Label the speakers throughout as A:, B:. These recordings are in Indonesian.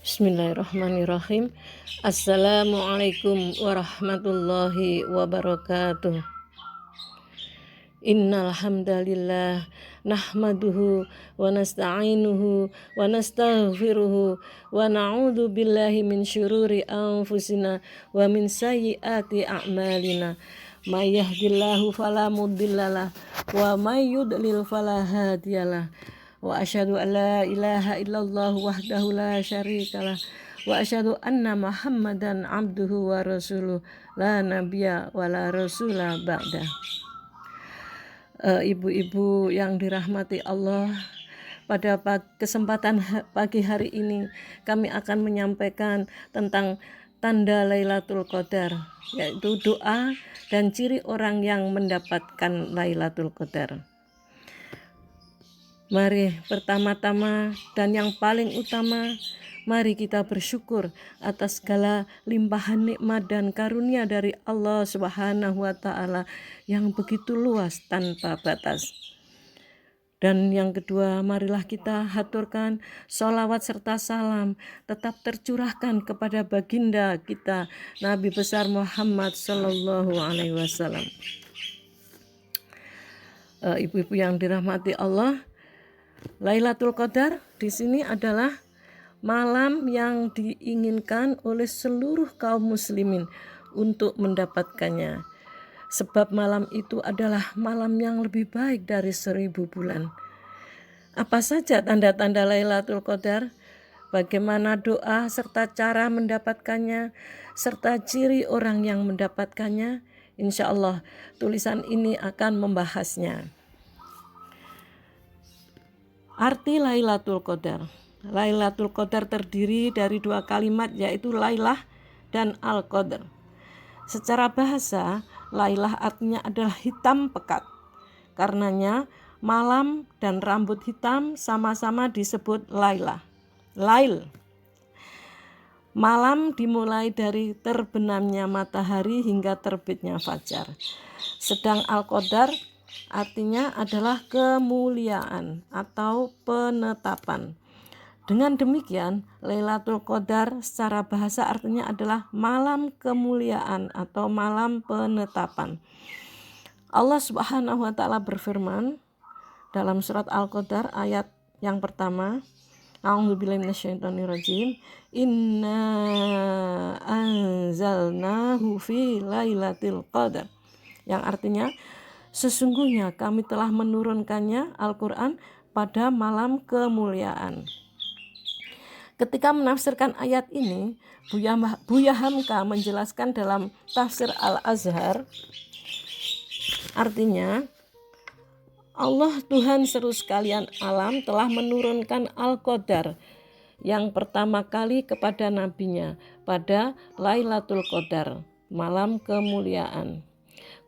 A: Bismillahirrahmanirrahim. Assalamualaikum warahmatullahi wabarakatuh. Innal hamdalillah nahmaduhu wa nasta'inuhu wa nastaghfiruhu wa na'udzu billahi min syururi anfusina wa min sayyiati a'malina. May yahdihillahu fala mudhillalah wa may yudlil fala hadiyalah. Wa asyhadu an la ilaha illallah wahdahu la syarikalah wa asyhadu anna Muhammadan abduhu wa rasuluh la nabiyya wa la rasula ba'da. Ibu-ibu yang dirahmati Allah, pada kesempatan pagi hari ini kami akan menyampaikan tentang tanda Lailatul Qadar, yaitu doa dan ciri orang yang mendapatkan Lailatul Qadar. Mari pertama-tama dan yang paling utama, mari kita bersyukur atas segala limpahan nikmat dan karunia dari Allah Subhanahu wa Ta'ala yang begitu luas tanpa batas. Dan yang kedua, marilah kita haturkan sholawat serta salam tetap tercurahkan kepada baginda kita Nabi besar Muhammad Sallallahu Alaihi Wasallam. Ibu-ibu yang dirahmati Allah, Lailatul Qadar di sini adalah malam yang diinginkan oleh seluruh kaum muslimin untuk mendapatkannya. Sebab malam itu adalah malam yang lebih baik dari 1000 bulan. Apa saja tanda-tanda Lailatul Qadar? Bagaimana doa serta cara mendapatkannya, serta ciri orang yang mendapatkannya? Insya Allah tulisan ini akan membahasnya. Arti Lailatul Qadar. Lailatul Qadar terdiri dari dua kalimat, yaitu Lailah dan Al-Qadar. Secara bahasa, Lailah artinya adalah hitam pekat. Karenanya malam dan rambut hitam sama-sama disebut Lailah. Lail. Malam dimulai dari terbenamnya matahari hingga terbitnya fajar. Sedang Al-Qadar artinya adalah kemuliaan atau penetapan. Dengan demikian, Lailatul Qadar secara bahasa artinya adalah malam kemuliaan atau malam penetapan. Allah Subhanahu wa Ta'ala berfirman dalam surat Al-Qadar ayat yang pertama, A'udzubillahi minasyaitonirrajim. Inna anzalnahu fi lailatul qadar. Yang artinya sesungguhnya kami telah menurunkannya Al-Quran pada malam kemuliaan. Ketika menafsirkan ayat ini, Buya Hamka menjelaskan dalam tafsir Al-Azhar, artinya Allah Tuhan seru sekalian alam telah menurunkan Al-Qadar yang pertama kali kepada nabinya pada Lailatul Qadar, malam kemuliaan.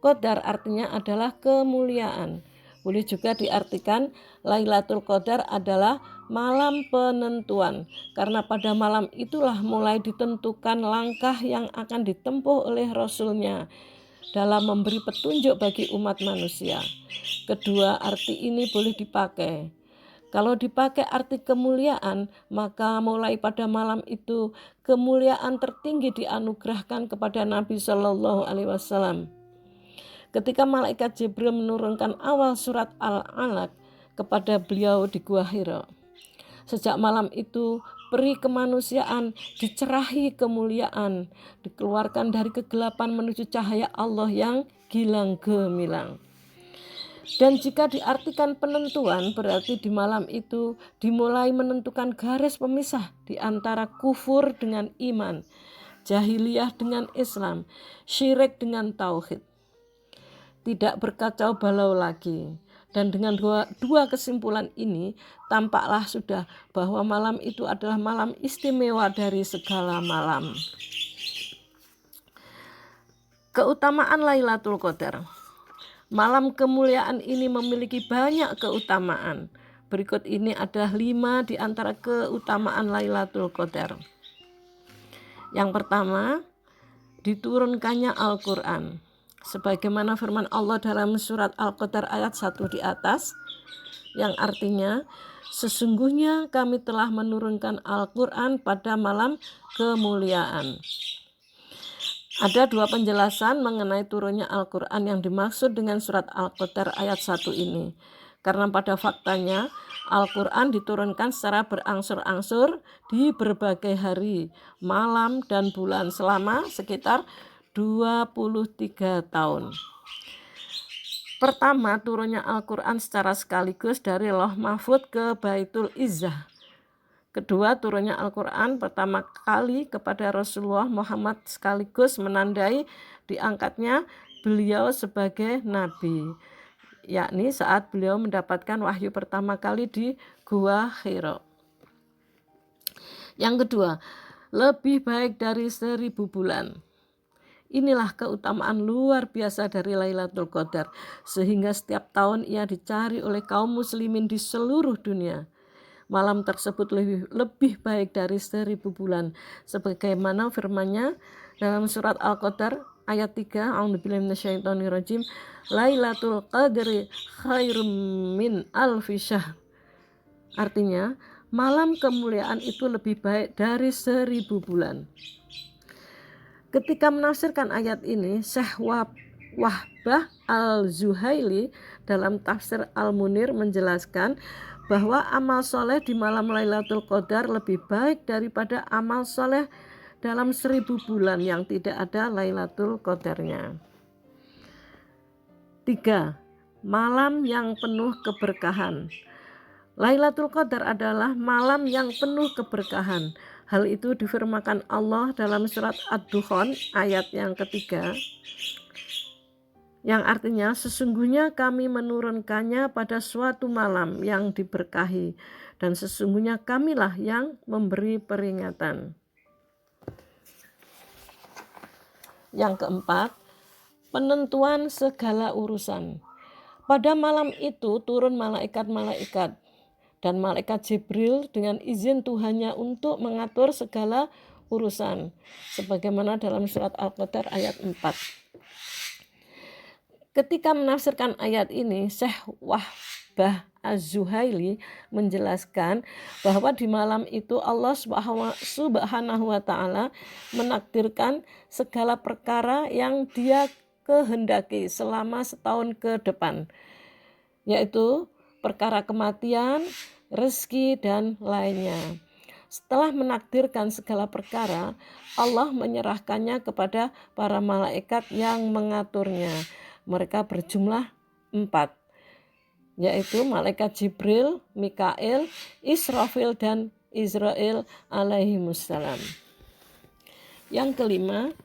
A: Qadar artinya adalah kemuliaan. Boleh juga diartikan Lailatul Qadar adalah malam penentuan, karena pada malam itulah mulai ditentukan langkah yang akan ditempuh oleh Rasulnya dalam memberi petunjuk bagi umat manusia. Kedua arti ini boleh dipakai. Kalau dipakai arti kemuliaan, maka mulai pada malam itu kemuliaan tertinggi dianugerahkan kepada Nabi Shallallahu Alaihi Wasallam. Ketika malaikat Jibril menurunkan awal surat Al-Alaq kepada beliau di Gua Hira. Sejak malam itu, peri kemanusiaan dicerahi kemuliaan, dikeluarkan dari kegelapan menuju cahaya Allah yang gilang gemilang. Dan jika diartikan penentuan, berarti di malam itu dimulai menentukan garis pemisah di antara kufur dengan iman, jahiliyah dengan Islam, syirik dengan tauhid. Tidak berkacau balau lagi. Dan dengan dua kesimpulan ini, tampaklah sudah bahwa malam itu adalah malam istimewa dari segala malam. Keutamaan Lailatul Qadar. Malam kemuliaan ini memiliki banyak keutamaan. Berikut ini adalah 5 di antara keutamaan Lailatul Qadar. Yang pertama, diturunkannya Al-Quran. Sebagaimana firman Allah dalam surat Al-Qadar ayat 1 di atas, yang artinya Sesungguhnya kami telah menurunkan Al-Quran pada malam kemuliaan. Ada dua penjelasan mengenai turunnya Al-Quran yang dimaksud dengan surat Al-Qadar ayat 1 ini. Karena pada faktanya Al-Quran diturunkan secara berangsur-angsur di berbagai hari, malam, dan bulan selama sekitar 23 tahun. Pertama, turunnya Al-Quran secara sekaligus dari Lauh Mahfudz ke Baitul Izzah. Kedua, turunnya Al-Quran pertama kali kepada Rasulullah Muhammad sekaligus menandai diangkatnya beliau sebagai nabi, yakni saat beliau mendapatkan wahyu pertama kali di Gua Hira. Yang kedua, lebih baik dari 1000 bulan. Inilah keutamaan luar biasa dari Lailatul Qadar, sehingga setiap tahun ia dicari oleh kaum muslimin di seluruh dunia. Malam tersebut lebih baik dari 1000 bulan, sebagaimana firman-Nya dalam surat Al-Qadar ayat 3, A'udzubillahi minasyaitonirrajim, Lailatul Qadri khairum min alfi syahr. Artinya, malam kemuliaan itu lebih baik dari 1000 bulan. Ketika menafsirkan ayat ini, Syekh Wahbah Al-Zuhaili dalam tafsir Al-Munir menjelaskan bahwa amal soleh di malam Lailatul Qadar lebih baik daripada amal soleh dalam 1000 bulan yang tidak ada Lailatul Qadarnya. 3. Malam yang penuh keberkahan. Lailatul Qadar adalah malam yang penuh keberkahan. Hal itu difirmankan Allah dalam surat Ad-Dukhan ayat yang ketiga, yang artinya sesungguhnya kami menurunkannya pada suatu malam yang diberkahi, dan sesungguhnya kamilah yang memberi peringatan. Yang keempat, penentuan segala urusan. Pada malam itu turun malaikat-malaikat dan malaikat Jibril dengan izin Tuhannya untuk mengatur segala urusan, sebagaimana dalam surat Al-Qadar ayat 4. Ketika menafsirkan ayat ini, Syekh Wahbah Az-Zuhaili menjelaskan bahwa di malam itu Allah Subhanahu wa Ta'ala menakdirkan segala perkara yang Dia kehendaki selama setahun ke depan, yaitu perkara kematian, rezeki, dan lainnya. Setelah menakdirkan segala perkara, Allah menyerahkannya kepada para malaikat yang mengaturnya. Mereka berjumlah 4, yaitu malaikat Jibril, Mikail, Israfil, dan Israel alaihimussalam. Yang kelima,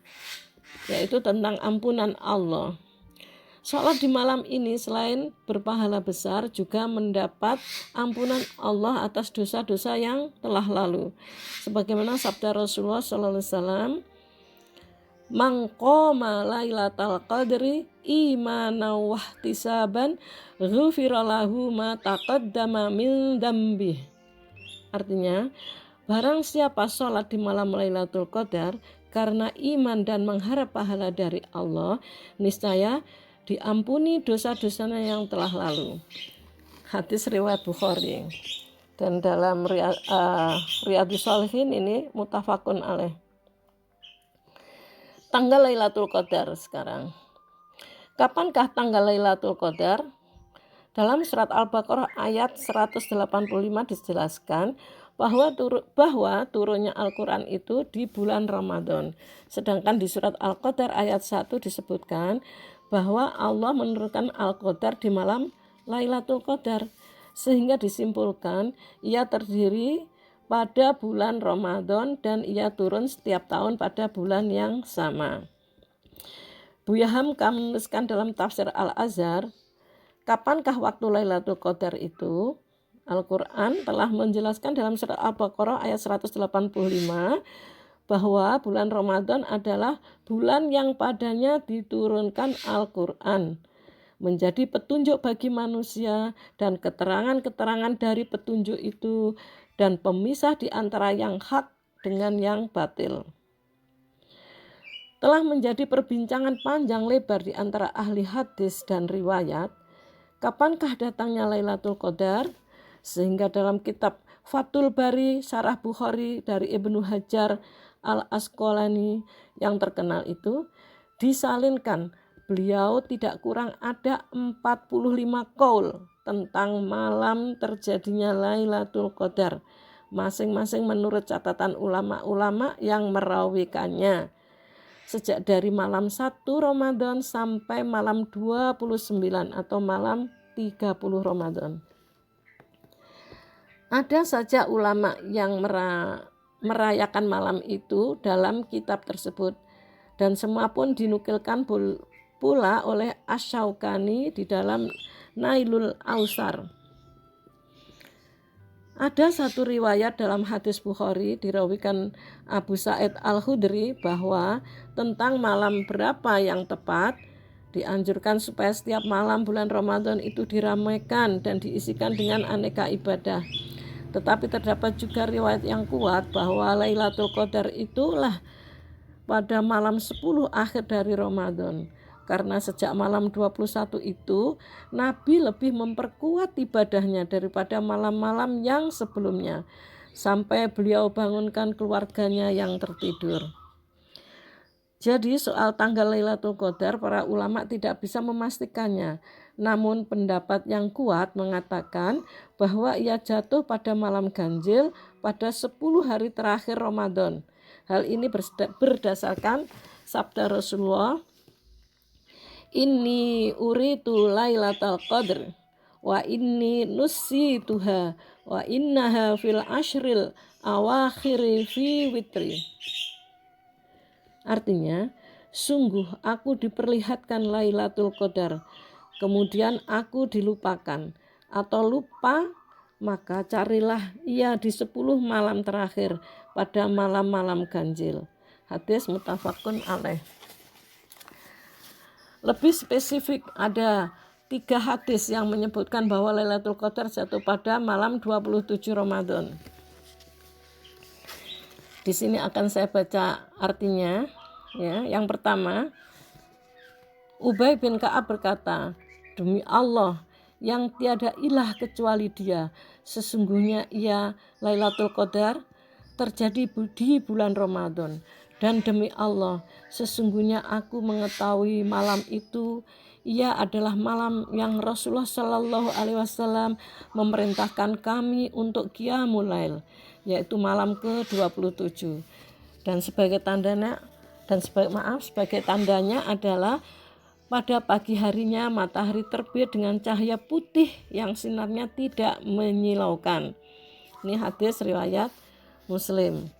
A: yaitu tentang ampunan Allah. Sholat di malam ini selain berpahala besar juga mendapat ampunan Allah atas dosa-dosa yang telah lalu. Sebagaimana sabda Rasulullah SAW, "Man qoma lailatal qadri imanan wahtisaban ghufira lahu ma taqaddama min dzambih." Artinya, barang siapa sholat di malam Lailatul Qadar karena iman dan mengharap pahala dari Allah, niscaya diampuni dosa-dosanya yang telah lalu. Hadis riwayat Bukhari. Dan dalam Riyadhus Shalihin ini muttafaqun alaih. Tanggal Lailatul Qadar sekarang. Kapankah tanggal Lailatul Qadar? Dalam surat Al-Baqarah ayat 185 dijelaskan bahwa turunnya Al-Quran itu di bulan Ramadan. Sedangkan di surat Al-Qadar ayat 1 disebutkan bahwa Allah menurunkan Al-Qadar di malam Lailatul Qadar, sehingga disimpulkan ia terdiri pada bulan Ramadan dan ia turun setiap tahun pada bulan yang sama. Buya Hamka menuliskan dalam tafsir Al-Azhar, kapankah waktu Lailatul Qadar itu? Al-Quran telah menjelaskan dalam surat Al-Baqarah ayat 185 bahwa bulan Ramadan adalah bulan yang padanya diturunkan Al-Quran, menjadi petunjuk bagi manusia dan keterangan-keterangan dari petunjuk itu, dan pemisah di antara yang hak dengan yang batil. Telah menjadi perbincangan panjang lebar di antara ahli hadis dan riwayat, kapankah datangnya Lailatul Qadar? Sehingga dalam kitab Fathul Bari Syarah Bukhari dari Ibnu Hajar Al-Asqalani yang terkenal itu disalinkan beliau tidak kurang ada 45 qaul tentang malam terjadinya Lailatul Qadar, masing-masing menurut catatan ulama-ulama yang merawikannya. Sejak dari malam 1 Ramadan sampai malam 29 atau malam 30 Ramadan. Ada saja ulama yang merayakan malam itu dalam kitab tersebut, dan semua pun dinukilkan pula oleh Asy-Syaukani di dalam Nailul Awsar. Ada satu riwayat dalam hadis Bukhari dirawikan Abu Sa'id Al-Khudri bahwa tentang malam berapa yang tepat dianjurkan supaya setiap malam bulan Ramadan itu diramaikan dan diisikan dengan aneka ibadah. Tetapi terdapat juga riwayat yang kuat bahwa Lailatul Qadar itulah pada malam 10 akhir dari Ramadan. Karena sejak malam 21 itu Nabi lebih memperkuat ibadahnya daripada malam-malam yang sebelumnya, sampai beliau bangunkan keluarganya yang tertidur. Jadi soal tanggal Lailatul Qadar para ulama tidak bisa memastikannya. Namun pendapat yang kuat mengatakan bahwa ia jatuh pada malam ganjil pada 10 hari terakhir Ramadan. Hal ini berdasarkan sabda Rasulullah, "Inni uritu Lailatul Qadr wa inni nussituha wa innaha fil ashril awakhiri fi witri." Artinya, sungguh aku diperlihatkan Lailatul Qadar, kemudian aku dilupakan atau lupa, maka carilah ia di 10 malam terakhir pada malam-malam ganjil. Hadis muttafaqun alaih. Lebih spesifik ada 3 hadis yang menyebutkan bahwa Lailatul Qadar jatuh pada malam 27 Ramadan. Di sini akan saya baca artinya. Ya, yang pertama, Ubay bin Ka'ab berkata, "Demi Allah yang tiada ilah kecuali Dia, sesungguhnya ia Lailatul Qadar terjadi di bulan Ramadan. Dan demi Allah, sesungguhnya aku mengetahui malam itu ia adalah malam yang Rasulullah Shallallahu Alaihi Wasallam memerintahkan kami untuk Qiyamul Lail, yaitu malam ke-27. Dan sebagai tandanya adalah pada pagi harinya matahari terbit dengan cahaya putih yang sinarnya tidak menyilaukan." Ini hadis riwayat Muslim.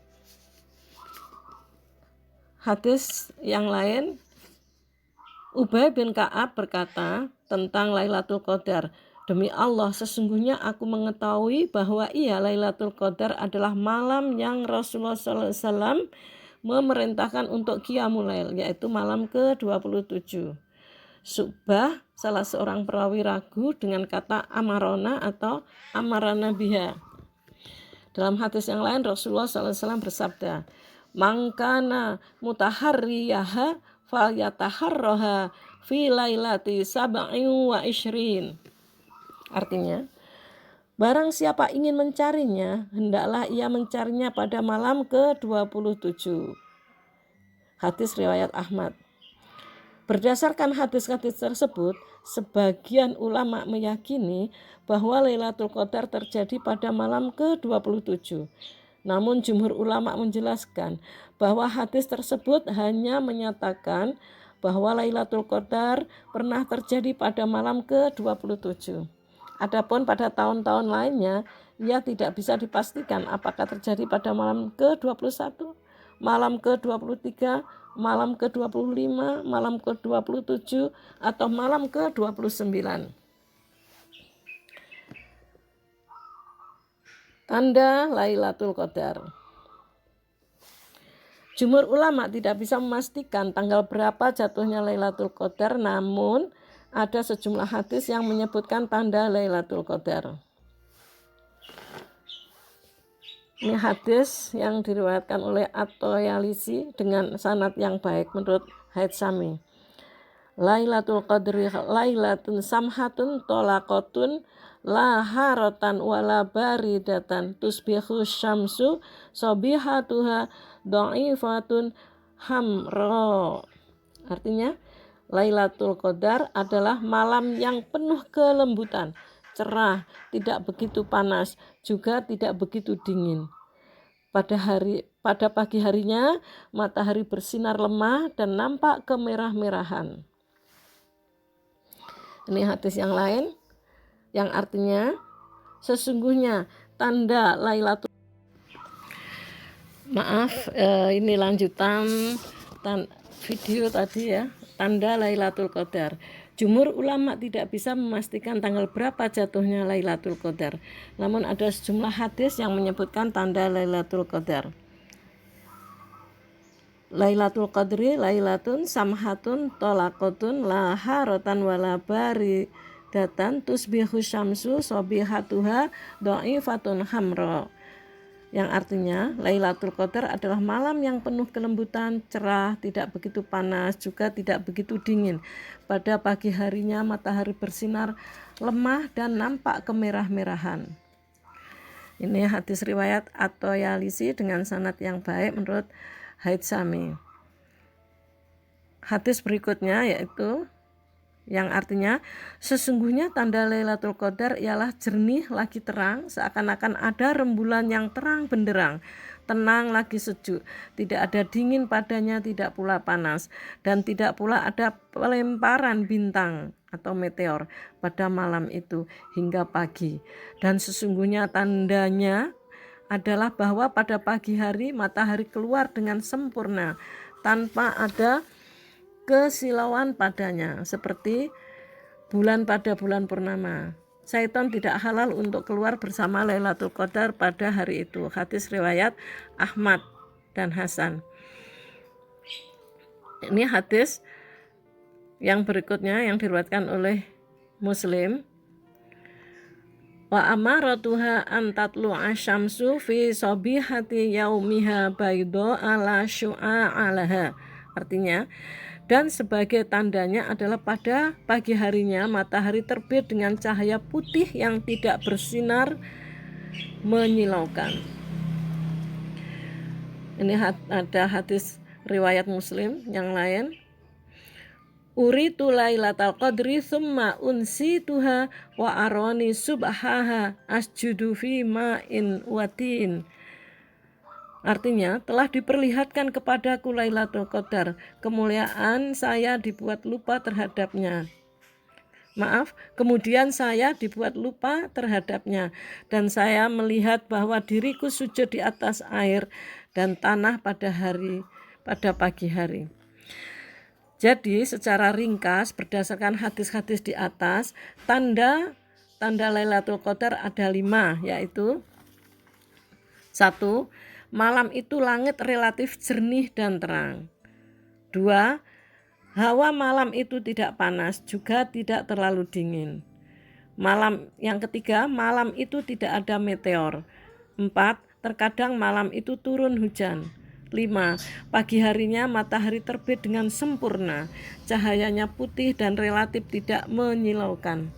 A: Hadis yang lain, Ubay bin Ka'ab berkata tentang Lailatul Qadar, "Demi Allah, sesungguhnya aku mengetahui bahwa ia Lailatul Qadar adalah malam yang Rasulullah SAW memerintahkan untuk Qiyamul Lail, yaitu malam ke-27. Syu'bah, salah seorang perawi, ragu dengan kata amarona atau amarana biha. Dalam hadis yang lain Rasulullah SAW bersabda, "Mangkana mutaharriyaha falyataharraha fi lailati sab'in wa ishrin." Artinya, barang siapa ingin mencarinya, hendaklah ia mencarinya pada malam ke-27. Hadis riwayat Ahmad. Berdasarkan hadis-hadis tersebut, sebagian ulama meyakini bahwa Lailatul Qadar terjadi pada malam ke-27. Namun jumhur ulama menjelaskan bahwa hadis tersebut hanya menyatakan bahwa Lailatul Qadar pernah terjadi pada malam ke-27. Adapun pada tahun-tahun lainnya, ia tidak bisa dipastikan apakah terjadi pada malam ke-21, malam ke-23, malam ke-25, malam ke-27, atau malam ke-29. Tanda Lailatul Qadar. Jumhur ulama tidak bisa memastikan tanggal berapa jatuhnya Lailatul Qadar, namun ada sejumlah hadis yang menyebutkan tanda Lailatul Qadar. Ini hadis yang diriwayatkan oleh At-Toyalisi dengan sanad yang baik menurut Haytsami. Lailatul Qadri lailatun samhatun tolaqatun la haratan wala baridatan tusbihu syamsu sabihatuha dha'ifatun hamra. Artinya Lailatul Qadar adalah malam yang penuh kelembutan, cerah, tidak begitu panas, juga tidak begitu dingin. Pada pagi harinya matahari bersinar lemah dan nampak kemerah-merahan. Ini hadis yang lain yang artinya sesungguhnya tanda Lailatul ini lanjutan video tadi ya, tanda Lailatul Qadar. Jumhur ulama tidak bisa memastikan tanggal berapa jatuhnya Lailatul Qadar. Namun ada sejumlah hadis yang menyebutkan tanda Lailatul Qadar. Lailatul Qadri lailatun samhatun tolakotun la haratan wala baridatan tusbihu syamsu sobihatuha dha'ifatun hamra. Yang artinya Lailatul Qadar adalah malam yang penuh kelembutan, cerah, tidak begitu panas, juga tidak begitu dingin. Pada pagi harinya matahari bersinar lemah dan nampak kemerah-merahan. Ini hadis riwayat At-Toyalisi dengan sanad yang baik menurut Haythami. Hadis berikutnya yaitu yang artinya sesungguhnya tanda Lailatul Qadar ialah jernih lagi terang, seakan-akan ada rembulan yang terang benderang, tenang lagi sejuk, tidak ada dingin padanya, tidak pula panas, dan tidak pula ada pelemparan bintang atau meteor pada malam itu hingga pagi. Dan sesungguhnya tandanya adalah bahwa pada pagi hari matahari keluar dengan sempurna tanpa ada kesilauan padanya, seperti bulan pada bulan purnama. Syaitan tidak halal untuk keluar bersama Lailatul Qadar pada hari itu. Hadis riwayat Ahmad dan Hasan. Ini hadis yang berikutnya yang diriwayatkan oleh Muslim. Wa amaratuha an tatlu'a syamsu fi sabihati yaumiha baydo ala syu'a alaha. Artinya, dan sebagai tandanya adalah pada pagi harinya matahari terbit dengan cahaya putih yang tidak bersinar menyilaukan. Ini ada hadis riwayat Muslim yang lain. Uritu lailatal qadri summa unsituha wa aroni subhaha asjudu fi ma'in watin. Artinya, telah diperlihatkan kepadaku Lailatul Qadar, kemuliaan saya dibuat lupa terhadapnya. Kemudian saya dibuat lupa terhadapnya, dan saya melihat bahwa diriku sujud di atas air dan tanah pada pagi hari. Jadi, secara ringkas berdasarkan hadis-hadis di atas, tanda Lailatul Qadar ada 5, yaitu 1. Malam itu langit relatif jernih dan terang. 2. Hawa malam itu tidak panas, juga tidak terlalu dingin. Yang ketiga, malam itu tidak ada meteor. 4. Terkadang malam itu turun hujan. 5. Pagi harinya matahari terbit dengan sempurna, cahayanya putih dan relatif tidak menyilaukan.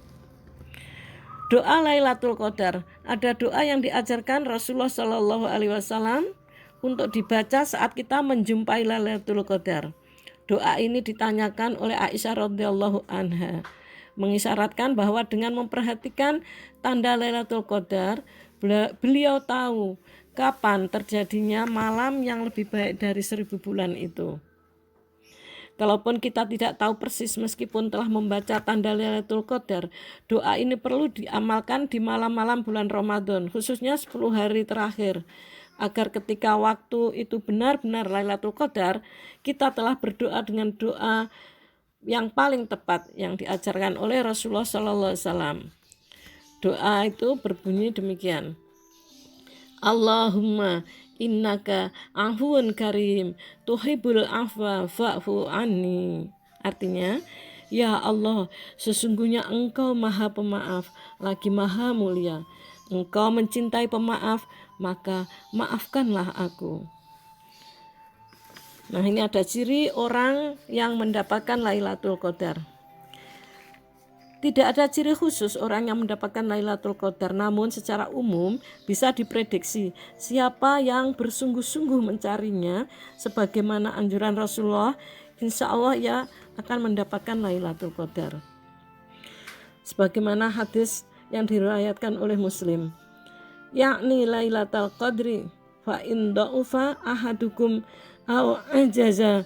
A: Doa Lailatul Qadar. Ada doa yang diajarkan Rasulullah Shallallahu Alaihi Wasallam untuk dibaca saat kita menjumpai Lailatul Qadar. Doa ini ditanyakan oleh Aisyah radhiyallahu anha, mengisyaratkan bahwa dengan memperhatikan tanda Lailatul Qadar, beliau tahu kapan terjadinya malam yang lebih baik dari 1000 bulan itu. Kalaupun kita tidak tahu persis meskipun telah membaca tanda Lailatul Qadar, doa ini perlu diamalkan di malam-malam bulan Ramadan, khususnya 10 hari terakhir, agar ketika waktu itu benar-benar Lailatul Qadar, kita telah berdoa dengan doa yang paling tepat yang diajarkan oleh Rasulullah SAW. Doa itu berbunyi demikian. Allahumma innaka afuwun karim tuhibbul afwa fa'fu anni. Artinya, ya Allah, sesungguhnya Engkau Maha Pemaaf lagi Maha Mulia. Engkau mencintai pemaaf, maka maafkanlah aku. Nah, ini ada ciri orang yang mendapatkan Lailatul Qadar. Tidak ada ciri khusus orang yang mendapatkan Lailatul Qadar, namun secara umum bisa diprediksi siapa yang bersungguh-sungguh mencarinya sebagaimana anjuran Rasulullah, insya Allah ia akan mendapatkan Lailatul Qadar. Sebagaimana hadis yang diriwayatkan oleh Muslim, yakni Lailatul Qadri fa in da'ufa ahadukum aw ajaza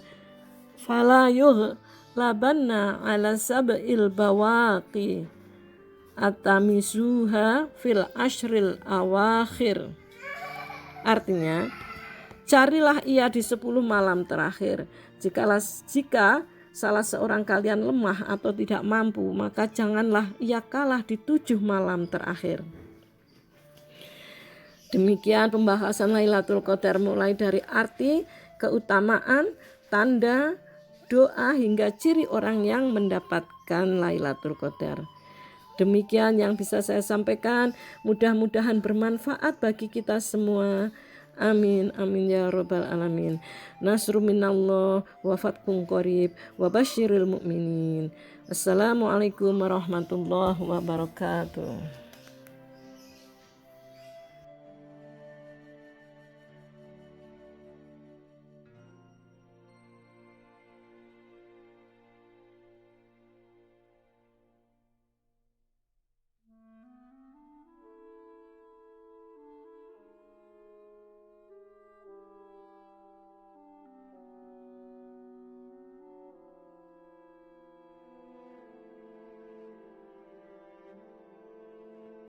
A: fala labanna ala sab'il bawaqi atamisuha fil ashril awakhir. Artinya, carilah ia di 10 malam terakhir. Jika salah seorang kalian lemah atau tidak mampu, maka janganlah ia kalah di 7 malam terakhir. Demikian pembahasan Lailatul Qadar, mulai dari arti, keutamaan, tanda, doa hingga ciri orang yang mendapatkan Lailatul Qadar. Demikian yang bisa saya sampaikan, mudah-mudahan bermanfaat bagi kita semua. Amin amin ya rabbal alamin. Nasru minallah wa fathun qarib wa basyiril mu'minin. Assalamualaikum warahmatullahi wabarakatuh.